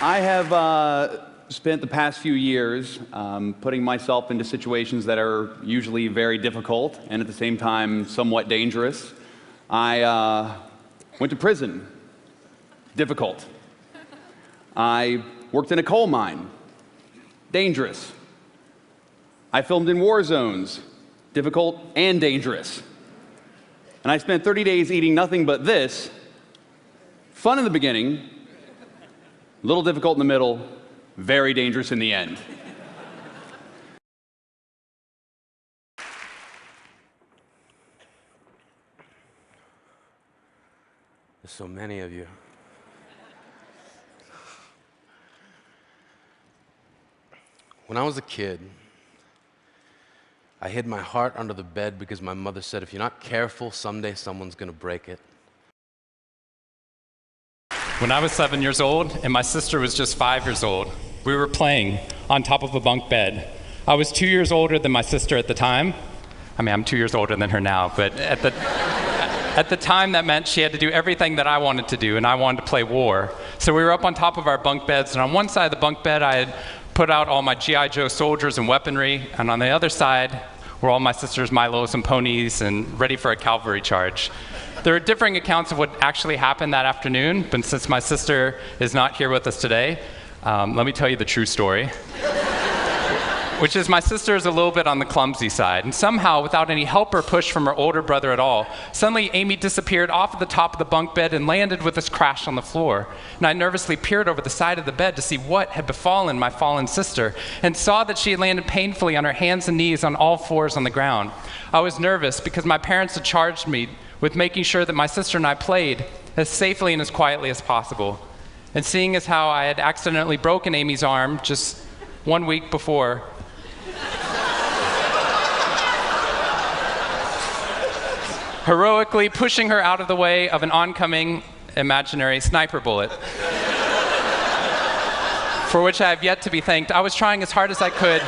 I have spent the past few years putting myself into situations that are usually very difficult and at the same time somewhat dangerous. I went to prison. Difficult. I worked in a coal mine. Dangerous. I filmed in war zones. Difficult and dangerous. And I spent 30 days eating nothing but this. Fun in the beginning, a little difficult in the middle, very dangerous in the end. There's so many of you. When I was a kid, I hid my heart under the bed because my mother said, if you're not careful, someday someone's going to break it. When I was 7 years old and my sister was just 5 years old, we were playing on top of a bunk bed. I was 2 years older than my sister at the time. I mean, I'm 2 years older than her now, but at the time that meant she had to do everything that I wanted to do, and I wanted to play war. So we were up on top of our bunk beds, and on one side of the bunk bed I had put out all my G.I. Joe soldiers and weaponry, and on the other side were all my sister's Milos and ponies and ready for a cavalry charge. There are differing accounts of what actually happened that afternoon, but since my sister is not here with us today, let me tell you the true story. Which is my sister is a little bit on the clumsy side, and somehow, without any help or push from her older brother at all, suddenly Amy disappeared off of the top of the bunk bed and landed with this crash on the floor. And I nervously peered over the side of the bed to see what had befallen my fallen sister, and saw that she had landed painfully on her hands and knees on all fours on the ground. I was nervous because my parents had charged me with making sure that my sister and I played as safely and as quietly as possible. And seeing as how I had accidentally broken Amy's arm just 1 week before, heroically pushing her out of the way of an oncoming imaginary sniper bullet, for which I have yet to be thanked. I was trying as hard as I could.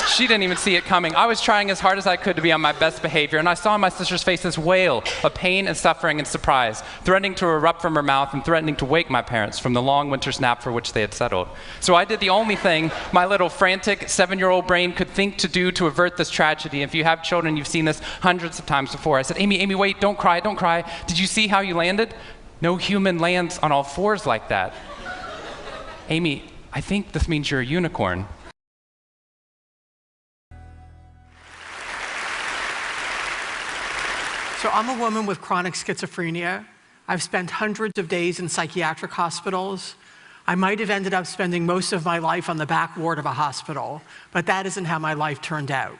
She didn't even see it coming. I was trying as hard as I could to be on my best behavior, and I saw my sister's face this wail of pain and suffering and surprise, threatening to erupt from her mouth and threatening to wake my parents from the long winter's nap for which they had settled. So I did the only thing my little frantic 7-year-old brain could think to do to avert this tragedy. If you have children, you've seen this hundreds of times before. I said, Amy, wait, don't cry, don't cry. Did you see how you landed? No human lands on all fours like that. Amy, I think this means you're a unicorn. So I'm a woman with chronic schizophrenia. I've spent hundreds of days in psychiatric hospitals. I might have ended up spending most of my life on the back ward of a hospital, but that isn't how my life turned out.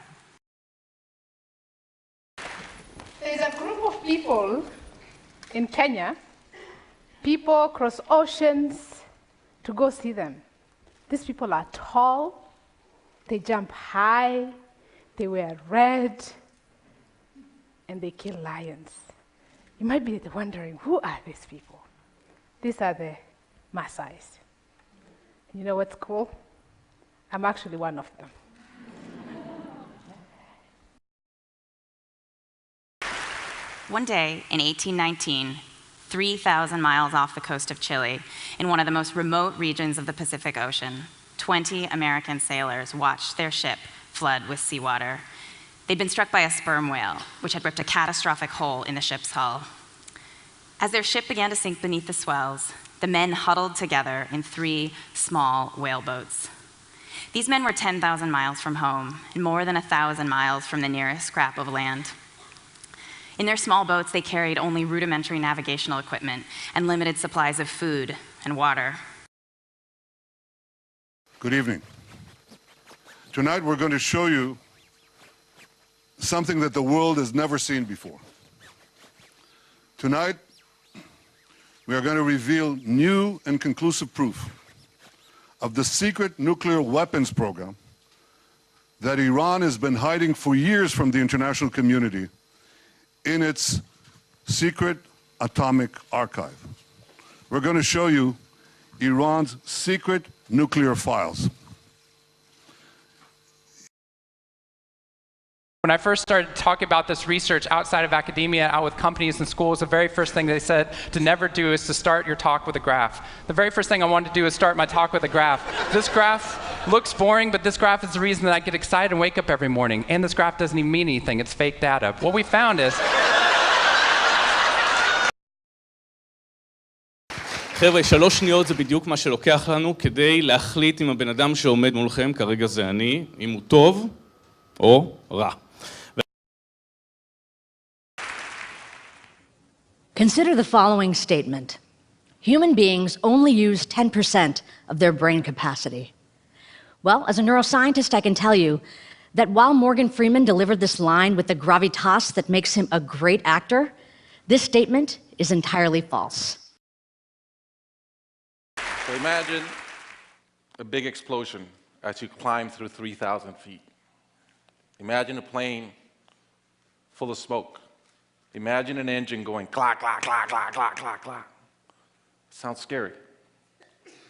There's a group of people in Kenya. People cross oceans to go see them. These people are tall, they jump high, they wear red, and they kill lions. You might be wondering, who are these people? These are the Maasais. You know what's cool? I'm actually one of them. One day in 1819, 3,000 miles off the coast of Chile, in one of the most remote regions of the Pacific Ocean, 20 American sailors watched their ship flood with seawater. They'd been struck by a sperm whale, which had ripped a catastrophic hole in the ship's hull. As their ship began to sink beneath the swells, the men huddled together in 3 small whaleboats. These men were 10,000 miles from home and more than 1,000 miles from the nearest scrap of land. In their small boats, they carried only rudimentary navigational equipment and limited supplies of food and water. Good evening. Tonight we're going to show you something that the world has never seen before. Tonight, we are going to reveal new and conclusive proof of the secret nuclear weapons program that Iran has been hiding for years from the international community in its secret atomic archive. We're going to show you Iran's secret nuclear files. When I first started talking about this research outside of academia, out with companies and schools, the very first thing they said to never do is to start your talk with a graph. The very first thing I wanted to do is start my talk with a graph. This graph looks boring, but this graph is the reason that I get excited and wake up every morning. And this graph doesn't even mean anything. It's fake data. What we found is... חבר'ה, 3 שניות זה בדיוק מה שלוקח לנו כדי להחליט אם הבן אדם שעומד מולכם, כרגע זה אני, אם הוא טוב או רע. Consider the following statement. Human beings only use 10% of their brain capacity. Well, as a neuroscientist, I can tell you that while Morgan Freeman delivered this line with the gravitas that makes him a great actor, this statement is entirely false. So imagine a big explosion as you climb through 3,000 feet. Imagine a plane full of smoke. Imagine an engine going clack, clack, clack, clack, clack, clack, clack. Sounds scary.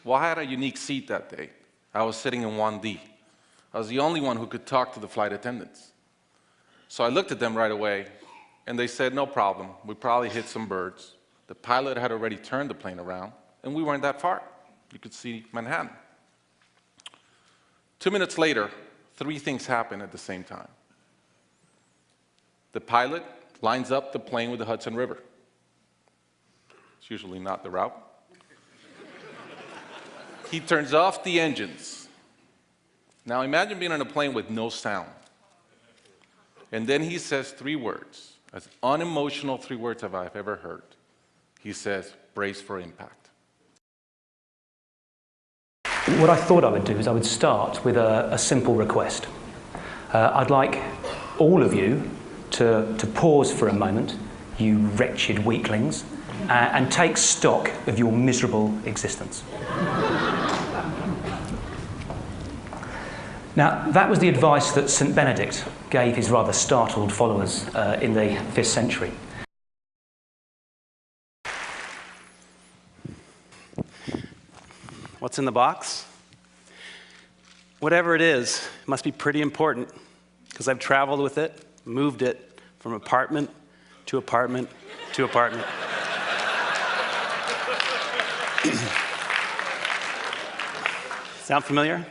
Well, I had a unique seat that day. I was sitting in 1D. I was the only one who could talk to the flight attendants. So I looked at them right away, and they said, no problem. We probably hit some birds. The pilot had already turned the plane around, and we weren't that far. You could see Manhattan. 2 minutes later, 3 things happen at the same time. The pilot lines up the plane with the Hudson River. It's usually not the route. He turns off the engines. Now imagine being on a plane with no sound. And then he says 3 words, as unemotional 3 words as I've ever heard. He says, brace for impact. What I thought I would do is I would start with a simple request. I'd like all of you to pause for a moment, you wretched weaklings, and take stock of your miserable existence. Now, that was the advice that St. Benedict gave his rather startled followers in the 5th century. What's in the box? Whatever it is, it must be pretty important, because I've traveled with it, moved it from apartment to apartment to apartment. Sound familiar?